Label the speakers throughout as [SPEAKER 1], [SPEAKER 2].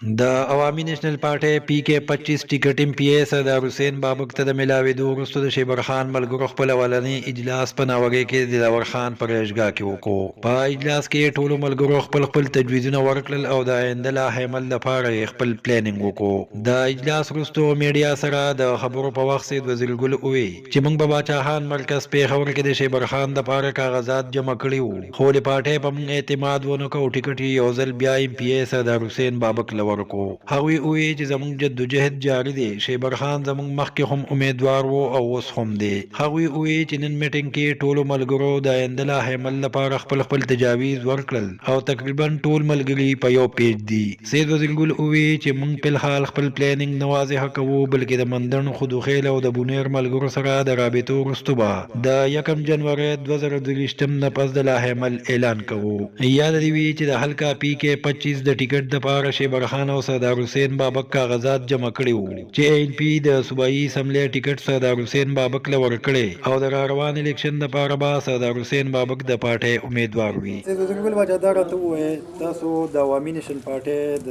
[SPEAKER 1] د عوامي نېشنل پارټۍ پی کې 25 ټیکټ ایم پی ای سردار حسین بابک ته د ملاوېدو وروسته د شیبر خان ملګرو خپل اولنی اجلاس په ناوګۍ کې د داور خان پر اشګاه کې وکړو. په اجلاس کې ټولو ملګرو خپل تجویزونه ورکړل او د آینده لا حمل لپاره خپل پلانینګ وکړو. د اجلاس وروسته میډیا سره د خبرو په وخت سید وزیر ګل وویل چې موږ په باچاخان مرکز پیښور کې د شیبر خان د لپاره کاغذات جمع کړي وو، خو د پارټۍ په موږ اعتماد ونه کړ. ټیکټ یې یو ځل بیا ایم پی ای سردار حسین بابک لور کو. هغوی وی چې زموږ جدوجہد جاری دی. شیبر خان زموږ مخکې هم امیدوار وو او اوس هم دی. هغوی وی چې نن میټینګ کې ټولو ملګرو د آینده لا حمل لپاره خپل تجاویز ورکړل او تقریبا ټول ملګري په یو پیج دي. سید وزیر ګل وی چې موږ په حال خپل پلانینګ نه واضح کوو، بلکې د مندن خودوخیل او د بونیر ملګرو سره د رابطو وروسته به د 1 جنوري 2023 نه پس د لا حمل اعلان کوو. یاد دی وی چې د حلقه پی کې 25 د ټیکټ د لپاره شیبر خان او سردار حسین بابک کاغذات جمع کړي وو چې این پی د صوبایي اسمبلی ټیکټ سردار حسین بابک له ورکړي او د روان الیکشن لپاره به سردار حسین بابک د پارټۍ امیدوار وي.
[SPEAKER 2] زګل وجدار ته وې تاسو د عوامي نېشنل پارټۍ د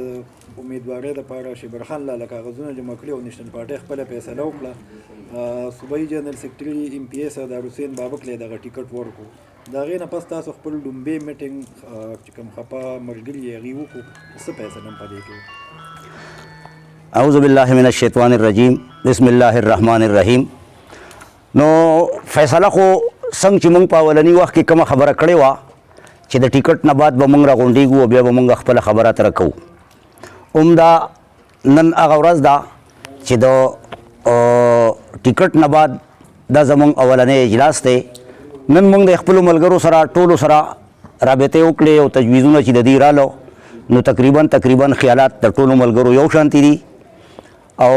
[SPEAKER 2] امیدوارۍ لپاره شیبر خان له کاغذونه جمع کړي او نېشنل پارټۍ خپل فیصله وکړه. صوبایي جنرال سیکریټري ایم پی ای سردار حسین بابک له دغه ټیکټ ورکړو. دا غي نه پس تاسو خپل لومبي میټینګ چې کوم خپه مرګري یې غي وکړو څه فیصله هم پدې کې.
[SPEAKER 3] اعوذ باللہ من الشیطان الرجیم بسم اللہ الرحمن الرحیم. نو فیصله خو څنګه چې موږ په اولنی وخت کې کومه خبره کړې وه چې د ټیکټ نه بعد به موږ راغونډېږو او بیا به موږ خپله خبره تره کوو. همدا نن هغه ورځ ده چې د ټیکټ نه بعد دا زموږ اولنی اجلاس دی. نن موږ د خپلو ملګرو سره ټولو سره رابطې وکړې او تجویزونه چې د دې رالو نو تقریبا خیالات د ټولو ملګرو یو شانتي دي او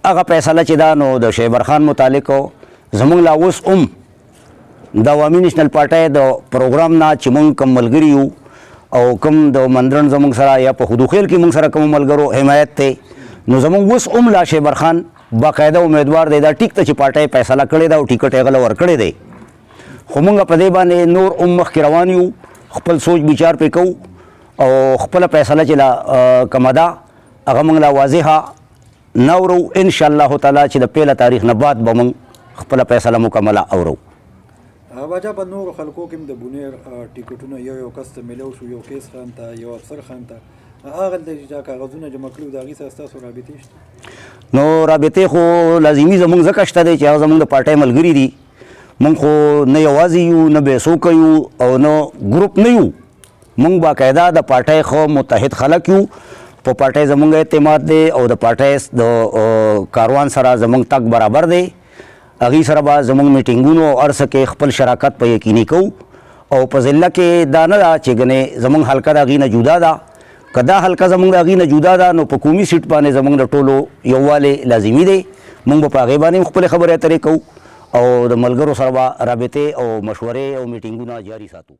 [SPEAKER 3] هغه فیصله چې دا نو د شیبر خان متعلق زموږ لا اوس د عوامي نېشنل پارټۍ د پروګرام نه چې موږ کوم ملګري یو او کوم د مندرن زموږ سره یا په خودوخیل کې موږ سره کوم ملګرو حمایت دی نو زموږ اوس لا شیبر خان باقاعده امیدوار دی. دا ټیک ته چې پارټۍ فیصله کړې ده او ټیکټ یې هغه له ورکړی دی، خو موږ په دې باندې نور مخکې روان یو، خپل سوچ بچار پې کوو او خپله فیصله چې لا کومه ده هغه موږ لا واضحه نه اورو. انشاءالله تعالی چې د پیله تاریخ نه بعد به موږ خپله فیصله مکمله اورو.
[SPEAKER 2] باچا په نورو خلکو کې هم د بونیر ټیکټونه یو کس ته میلاو شو، یو کیس خان ته، یو افسر خان ته. هغه چې کاغذونه جمع کړي د هغې سره ستاسو رابطې شته؟
[SPEAKER 3] نو رابطې خو لازمي زموږ ځکه شته دی چې هغه زموږ د پارټۍ ملګري دي. موږ خو نه یوازې یو، نه بېڅوکه یو او نه ګروپ نه یو. موږ باقاعده د پارټۍ خو متحد خلک یو. په پارټۍ زموږ اعتماد دی او د پارټۍ د کاروان سره زموږ تګ برابر دی. هغې سره به زموږ میټینګونو او هر څه کې خپل شراکت په یقیني کوو او په ضلع کې دا نه ده چې ګنې زموږ حلقه د هغې نه جدا ده. که دا حلقه زموږ د هغې نه جدا ده نو په قومي سیټ باندې زموږ د ټولو یووالی لازمي دی. موږ به په هغې باندې هم خپلې خبرې اترې کوو او د ملګرو سره به رابطې او مشورې او میټینګونه جاري ساتو.